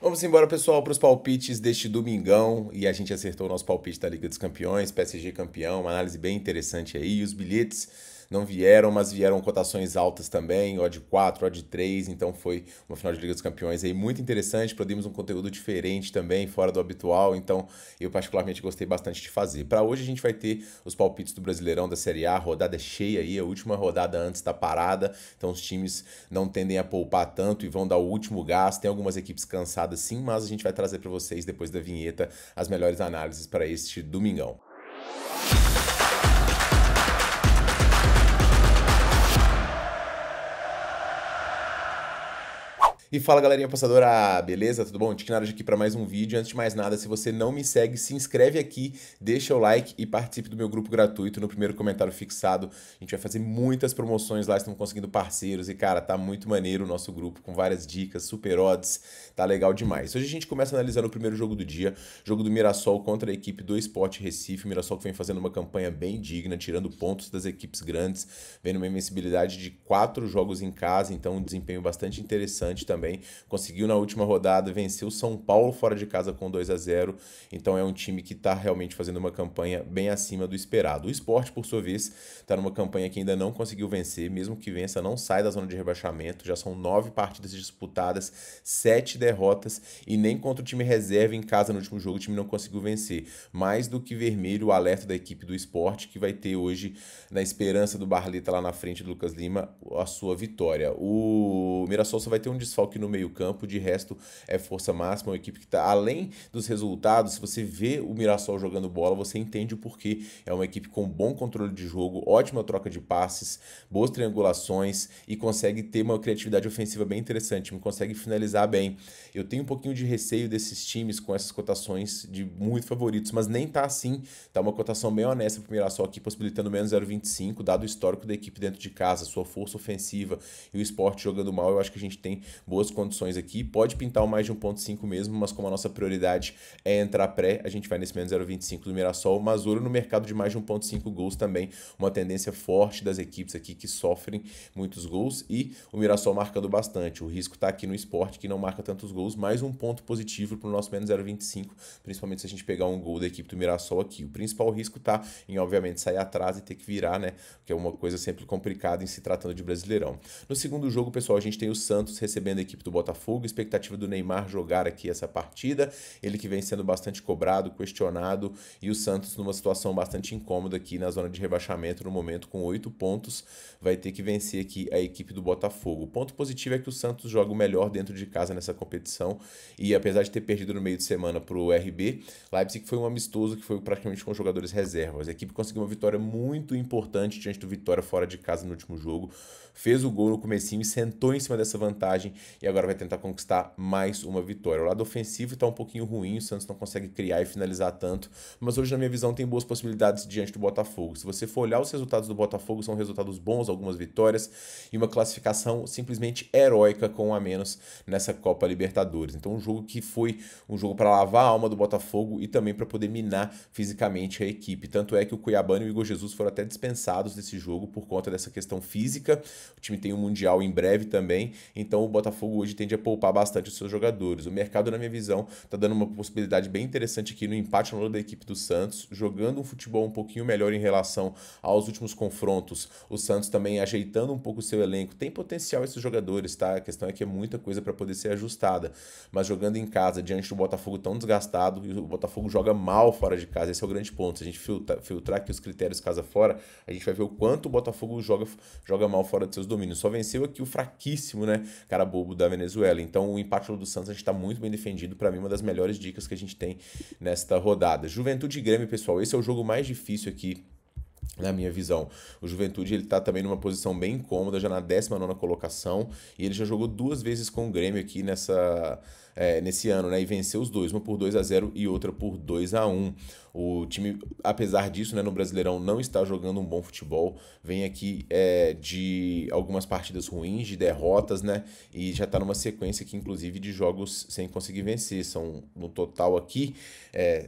Vamos embora, pessoal, para os palpites deste domingão. E a gente acertou o nosso palpite da Liga dos Campeões, PSG campeão, uma análise bem interessante aí. Os bilhetes não vieram, mas vieram cotações altas também, odd 4, odd 3, então foi uma final de Liga dos Campeões aí muito interessante, produzimos um conteúdo diferente também, fora do habitual, então eu particularmente gostei bastante de fazer. Para hoje a gente vai ter os palpites do Brasileirão da Série A, rodada cheia aí, a última rodada antes da parada, então os times não tendem a poupar tanto e vão dar o último gás, tem algumas equipes cansadas sim, mas a gente vai trazer para vocês depois da vinheta as melhores análises para este domingão. E fala, galerinha passadora, beleza? Tudo bom? Tiquinaraj aqui para mais um vídeo. Antes de mais nada, se você não me segue, se inscreve aqui, deixa o like e participe do meu grupo gratuito no primeiro comentário fixado. A gente vai fazer muitas promoções lá, estamos conseguindo parceiros e, cara, tá muito maneiro o nosso grupo, com várias dicas, super odds, tá legal demais. Hoje a gente começa analisando o primeiro jogo do dia, jogo do Mirassol contra a equipe do Sport Recife. O Mirassol que vem fazendo uma campanha bem digna, tirando pontos das equipes grandes, vendo uma invencibilidade de 4 jogos em casa, então um desempenho bastante interessante também. Conseguiu na última rodada vencer o São Paulo fora de casa com 2-0, então é um time que está realmente fazendo uma campanha bem acima do esperado. O Sport, por sua vez, está numa campanha que ainda não conseguiu vencer, mesmo que vença, não sai da zona de rebaixamento, já são 9 partidas disputadas, 7 derrotas e nem contra o time reserva em casa no último jogo o time não conseguiu vencer. Mais do que vermelho o alerta da equipe do Sport, que vai ter hoje, na esperança do Barleta lá na frente do Lucas Lima, a sua vitória. O Mirassol só vai ter um desfalque no meio-campo, de resto é força máxima, uma equipe que está além dos resultados. Se você vê o Mirassol jogando bola, você entende o porquê. É uma equipe com bom controle de jogo, ótima troca de passes, boas triangulações e consegue ter uma criatividade ofensiva bem interessante, consegue finalizar bem. Eu tenho um pouquinho de receio desses times com essas cotações de muito favoritos, mas nem tá assim. Tá uma cotação bem honesta para o Mirassol aqui, possibilitando menos 0,25, dado o histórico da equipe dentro de casa, sua força ofensiva e o Sport jogando mal. Eu acho que a gente tem boas condições aqui, pode pintar o mais de 1,5 mesmo, mas como a nossa prioridade é entrar pré, a gente vai nesse menos 0,25 do Mirassol. Mas olho no mercado de mais de 1,5 gols também, uma tendência forte das equipes aqui que sofrem muitos gols e o Mirassol marcando bastante. O risco tá aqui no Sport, que não marca tantos gols, mais um ponto positivo para o nosso menos 0,25, principalmente se a gente pegar um gol da equipe do Mirassol aqui. O principal risco tá em, obviamente, sair atrás e ter que virar, né, que é uma coisa sempre complicada em se tratando de Brasileirão. No segundo jogo, pessoal, a gente tem o Santos recebendo a equipe do Botafogo, expectativa do Neymar jogar aqui essa partida, ele que vem sendo bastante cobrado, questionado, e o Santos numa situação bastante incômoda aqui na zona de rebaixamento no momento, com 8 pontos, vai ter que vencer aqui a equipe do Botafogo. O ponto positivo é que o Santos joga o melhor dentro de casa nessa competição, e apesar de ter perdido no meio de semana para o RB, Leipzig foi um amistoso que foi praticamente com jogadores reservas. A equipe conseguiu uma vitória muito importante diante do Vitória fora de casa no último jogo, fez o gol no comecinho e sentou em cima dessa vantagem, e agora vai tentar conquistar mais uma vitória. O lado ofensivo está um pouquinho ruim, o Santos não consegue criar e finalizar tanto, mas hoje, na minha visão, tem boas possibilidades diante do Botafogo. Se você for olhar os resultados do Botafogo, são resultados bons, algumas vitórias e uma classificação simplesmente heróica com um a menos nessa Copa Libertadores. Então, um jogo que foi um jogo para lavar a alma do Botafogo e também para poder minar fisicamente a equipe. Tanto é que o Cuiabano e o Igor Jesus foram até dispensados desse jogo por conta dessa questão física. O time tem um Mundial em breve também, então o Botafogo hoje tende a poupar bastante os seus jogadores. O mercado, na minha visão, está dando uma possibilidade bem interessante aqui no empate no lado da equipe do Santos, jogando um futebol um pouquinho melhor em relação aos últimos confrontos. O Santos também ajeitando um pouco o seu elenco. Tem potencial esses jogadores, tá? A questão é que é muita coisa para poder ser ajustada. Mas jogando em casa, diante do Botafogo tão desgastado, e o Botafogo joga mal fora de casa, esse é o grande ponto. Se a gente filtrar aqui os critérios casa fora, a gente vai ver o quanto o Botafogo joga mal fora de seus domínios. Só venceu aqui o fraquíssimo, né, cara bobo da Venezuela. Então o empate do Santos a gente está muito bem defendido. Para mim, uma das melhores dicas que a gente tem nesta rodada. Juventude e Grêmio, pessoal, esse é o jogo mais difícil aqui na minha visão. O Juventude ele tá também numa posição bem incômoda, já na 19ª colocação, e ele já jogou 2 vezes com o Grêmio aqui nesse ano, né? E venceu os dois, uma por 2-0 e outra por 2-1. O time, apesar disso, né, no Brasileirão não está jogando um bom futebol, vem aqui de algumas partidas ruins, de derrotas, né? E já está numa sequência aqui, inclusive, de jogos sem conseguir vencer. São, no total aqui,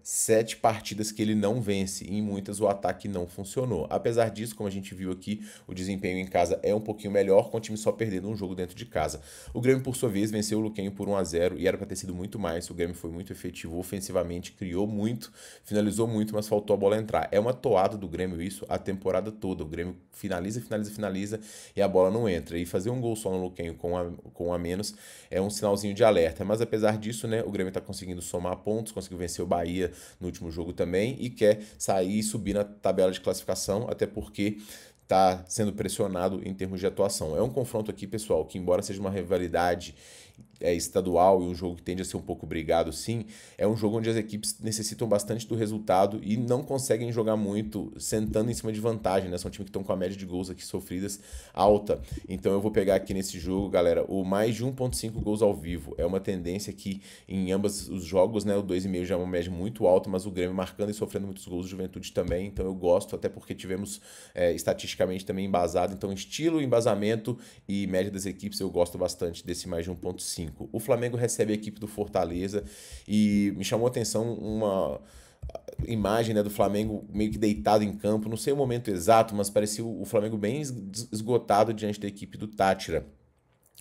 7 partidas que ele não vence, e em muitas o ataque não funcionou. Apesar disso, como a gente viu aqui, o desempenho em casa é um pouquinho melhor, com o time só perdendo um jogo dentro de casa. O Grêmio, por sua vez, venceu o Luquenho por 1-0 e e era para ter sido muito mais. O Grêmio foi muito efetivo ofensivamente, criou muito, finalizou muito, mas faltou a bola entrar. É uma toada do Grêmio isso a temporada toda. O Grêmio finaliza, finaliza, finaliza e a bola não entra. E fazer um gol só no Luquenho com a menos é um sinalzinho de alerta. Mas apesar disso, né, o Grêmio está conseguindo somar pontos, conseguiu vencer o Bahia no último jogo também e quer sair e subir na tabela de classificação, até porque está sendo pressionado em termos de atuação. É um confronto aqui, pessoal, que embora seja uma rivalidade estadual e um jogo que tende a ser um pouco brigado, sim, é um jogo onde as equipes necessitam bastante do resultado e não conseguem jogar muito sentando em cima de vantagem, né? São times que estão com a média de gols aqui sofridas alta. Então eu vou pegar aqui nesse jogo, galera, o mais de 1.5 gols ao vivo. É uma tendência que em ambos os jogos, né? O 2,5 já é uma média muito alta, mas o Grêmio marcando e sofrendo muitos gols, o Juventude também. Então eu gosto, até porque tivemos estatisticamente também embasado. Então estilo, embasamento e média das equipes eu gosto bastante desse mais de 1.5. O Flamengo recebe a equipe do Fortaleza e me chamou a atenção uma imagem, né, do Flamengo meio que deitado em campo, não sei o momento exato, mas parecia o Flamengo bem esgotado diante da equipe do Tátira.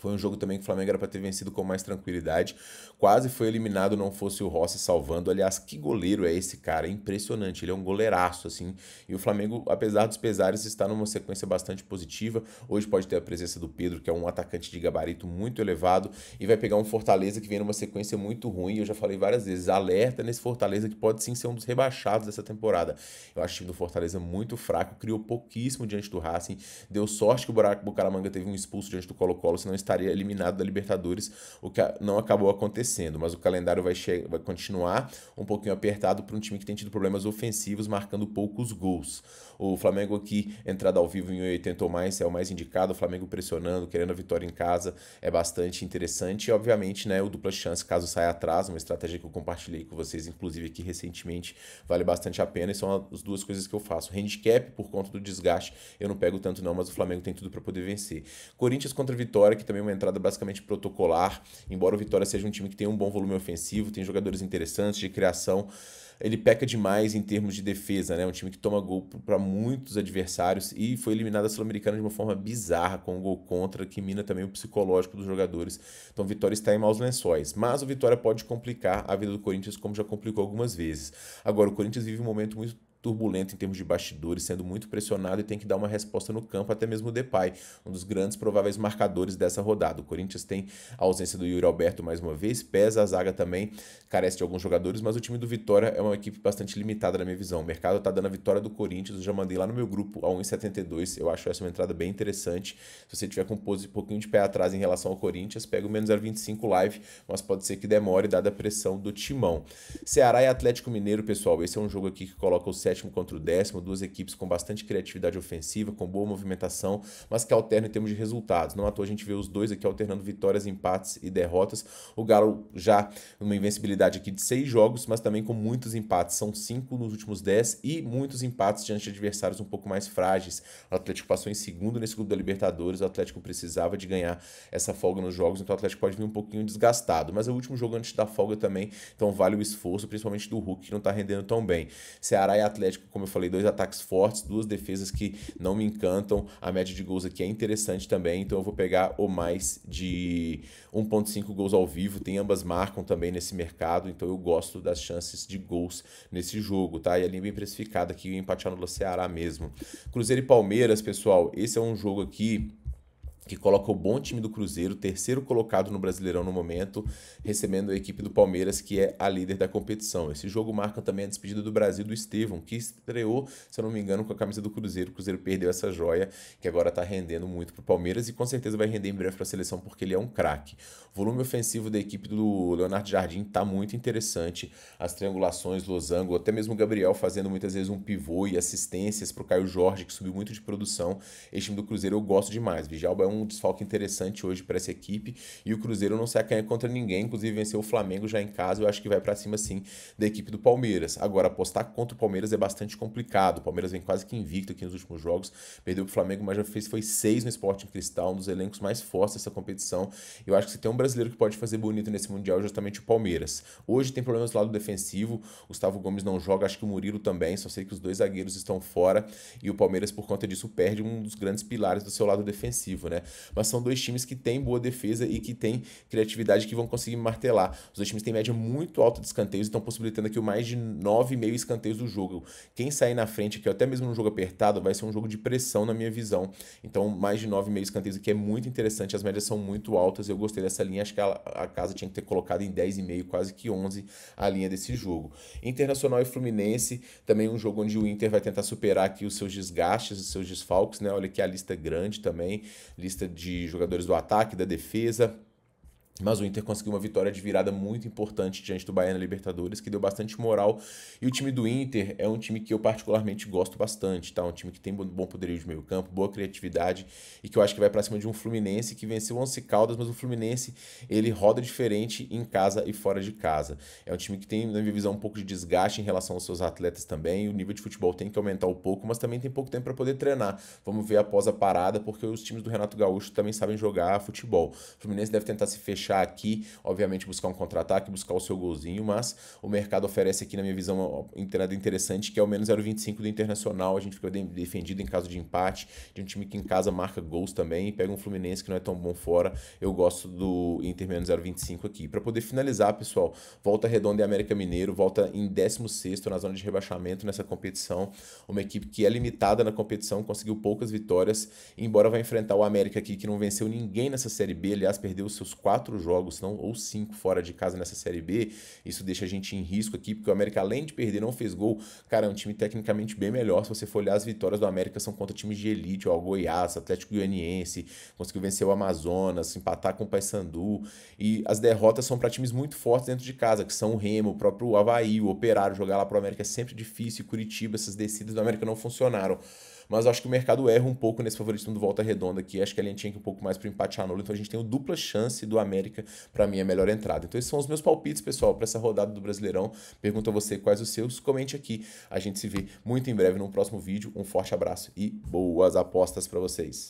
Foi um jogo também que o Flamengo era para ter vencido com mais tranquilidade. Quase foi eliminado, não fosse o Rossi salvando. Aliás, que goleiro é esse cara? É impressionante. Ele é um goleiraço, assim. E o Flamengo, apesar dos pesares, está numa sequência bastante positiva. Hoje pode ter a presença do Pedro, que é um atacante de gabarito muito elevado. E vai pegar um Fortaleza que vem numa sequência muito ruim. Eu já falei várias vezes. Alerta nesse Fortaleza que pode sim ser um dos rebaixados dessa temporada. Eu acho o time do Fortaleza muito fraco. Criou pouquíssimo diante do Racing. Deu sorte que o Bucaramanga teve um expulso diante do Colo-Colo, senão estaria eliminado da Libertadores, o que não acabou acontecendo, mas o calendário vai continuar um pouquinho apertado para um time que tem tido problemas ofensivos, marcando poucos gols. O Flamengo aqui, entrada ao vivo em 80 ou mais, é o mais indicado. O Flamengo pressionando, querendo a vitória em casa, é bastante interessante. E, obviamente, né, o dupla chance, caso saia atrás, uma estratégia que eu compartilhei com vocês, inclusive aqui recentemente, vale bastante a pena. E são as duas coisas que eu faço. Handicap, por conta do desgaste, eu não pego tanto não, mas o Flamengo tem tudo para poder vencer. Corinthians contra Vitória, que também é uma entrada basicamente protocolar, embora o Vitória seja um time que tem um bom volume ofensivo, tem jogadores interessantes de criação, ele peca demais em termos de defesa, né? Um time que toma gol para muitos adversários e foi eliminado da Sul-Americana de uma forma bizarra, com um gol contra, que mina também o psicológico dos jogadores. Então o Vitória está em maus lençóis. Mas o Vitória pode complicar a vida do Corinthians, como já complicou algumas vezes. Agora, o Corinthians vive um momento muito turbulento em termos de bastidores, sendo muito pressionado e tem que dar uma resposta no campo, até mesmo o Depay, um dos grandes prováveis marcadores dessa rodada. O Corinthians tem a ausência do Yuri Alberto mais uma vez, pesa a zaga também, carece de alguns jogadores, mas o time do Vitória é uma equipe bastante limitada na minha visão. O mercado tá dando a vitória do Corinthians, eu já mandei lá no meu grupo a 1,72, eu acho essa uma entrada bem interessante. Se você tiver com um pouquinho de pé atrás em relação ao Corinthians, pega o menos 0,25 live, mas pode ser que demore dada a pressão do timão. Ceará e Atlético Mineiro, pessoal, esse é um jogo aqui que coloca o sétimo contra o décimo, duas equipes com bastante criatividade ofensiva, com boa movimentação, mas que alternam em termos de resultados. Não à toa a gente vê os dois aqui alternando vitórias, empates e derrotas. O Galo já numa invencibilidade aqui de 6 jogos, mas também com muitos empates. São 5 nos últimos 10 e muitos empates diante de adversários um pouco mais frágeis. O Atlético passou em segundo nesse grupo da Libertadores, o Atlético precisava de ganhar essa folga nos jogos, então o Atlético pode vir um pouquinho desgastado, mas é o último jogo antes da folga também, então vale o esforço, principalmente do Hulk, que não tá rendendo tão bem. Ceará e Atlético, como eu falei, 2 ataques fortes, 2 defesas que não me encantam. A média de gols aqui é interessante também, então eu vou pegar o mais de 1.5 gols ao vivo. Tem ambas marcam também nesse mercado, então eu gosto das chances de gols nesse jogo, tá? E a linha bem precificada aqui, o empate anula Ceará mesmo. Cruzeiro e Palmeiras, pessoal, esse é um jogo aqui que coloca o bom time do Cruzeiro, terceiro colocado no Brasileirão no momento, recebendo a equipe do Palmeiras, que é a líder da competição. Esse jogo marca também a despedida do Brasil do Estevão, que estreou, se eu não me engano, com a camisa do Cruzeiro. O Cruzeiro perdeu essa joia, que agora está rendendo muito para o Palmeiras e com certeza vai render em breve para a seleção, porque ele é um craque. O volume ofensivo da equipe do Leonardo Jardim está muito interessante. As triangulações, losango, até mesmo o Gabriel fazendo muitas vezes um pivô e assistências para o Caio Jorge, que subiu muito de produção. Esse time do Cruzeiro eu gosto demais. Vijalba é um desfalque interessante hoje para essa equipe e o Cruzeiro não se acanha contra ninguém, inclusive venceu o Flamengo já em casa. Eu acho que vai para cima sim da equipe do Palmeiras. Agora, apostar contra o Palmeiras é bastante complicado. O Palmeiras vem quase que invicto aqui nos últimos jogos, perdeu pro Flamengo, mas já foi 6 no Sporting Cristal, um dos elencos mais fortes dessa competição. Eu acho que se tem um brasileiro que pode fazer bonito nesse Mundial é justamente o Palmeiras. Hoje tem problemas do lado defensivo, Gustavo Gomes não joga, acho que o Murilo também, só sei que os 2 zagueiros estão fora e o Palmeiras por conta disso perde um dos grandes pilares do seu lado defensivo, né? mas são dois times que têm boa defesa e que têm criatividade, que vão conseguir martelar. Os dois times têm média muito alta de escanteios e estão possibilitando aqui o mais de 9,5 escanteios do jogo. Quem sair na frente aqui, até mesmo num jogo apertado, vai ser um jogo de pressão na minha visão. Então, mais de 9,5 escanteios aqui é muito interessante, as médias são muito altas, eu gostei dessa linha, acho que a casa tinha que ter colocado em 10,5, quase que 11 a linha desse jogo. Internacional e Fluminense, também um jogo onde o Inter vai tentar superar aqui os seus desgastes, os seus desfalques, né? Olha aqui a lista grande também, lista de jogadores do ataque, da defesa. Mas o Inter conseguiu uma vitória de virada muito importante diante do Bahia na Libertadores, que deu bastante moral. E o time do Inter é um time que eu particularmente gosto bastante, tá? Um time que tem bom poderio de meio campo, boa criatividade e que eu acho que vai pra cima de um Fluminense que venceu o Once Caldas, mas o Fluminense, ele roda diferente em casa e fora de casa. É um time que tem, na minha visão, um pouco de desgaste em relação aos seus atletas também. O nível de futebol tem que aumentar um pouco, mas também tem pouco tempo para poder treinar. Vamos ver após a parada, porque os times do Renato Gaúcho também sabem jogar futebol. O Fluminense deve tentar se fechar aqui, obviamente buscar um contra-ataque, buscar o seu golzinho, mas o mercado oferece aqui, na minha visão, entrada interessante, que é o menos 0,25 do Internacional. A gente fica defendido em caso de empate, de um time que em casa marca gols também, e pega um Fluminense que não é tão bom fora. Eu gosto do Inter menos 0,25 aqui. Para poder finalizar, pessoal, Volta Redonda e América Mineiro, volta em 16º na zona de rebaixamento nessa competição, uma equipe que é limitada na competição, conseguiu poucas vitórias, embora vai enfrentar o América aqui, que não venceu ninguém nessa Série B, aliás, perdeu os seus 4 jogos, não, ou 5 fora de casa nessa Série B. Isso deixa a gente em risco aqui, porque o América, além de perder, não fez gol. Cara, é um time tecnicamente bem melhor. Se você for olhar, as vitórias do América são contra times de elite, ó, o Goiás, Atlético Goianiense, conseguiu vencer o Amazonas, empatar com o Paysandu. E as derrotas são para times muito fortes dentro de casa, que são o Remo, o próprio Avaí, o Operário. Jogar lá pro América é sempre difícil. E Curitiba, essas descidas do América não funcionaram. Mas eu acho que o mercado erra um pouco nesse favoritismo do Volta Redonda aqui. Acho que a linha tinha que ir um pouco mais para o empate anula. Então a gente tem o dupla chance do América, para mim, a melhor entrada. Então esses são os meus palpites, pessoal, para essa rodada do Brasileirão. Pergunto a você quais os seus. Comente aqui. A gente se vê muito em breve num próximo vídeo. Um forte abraço e boas apostas para vocês.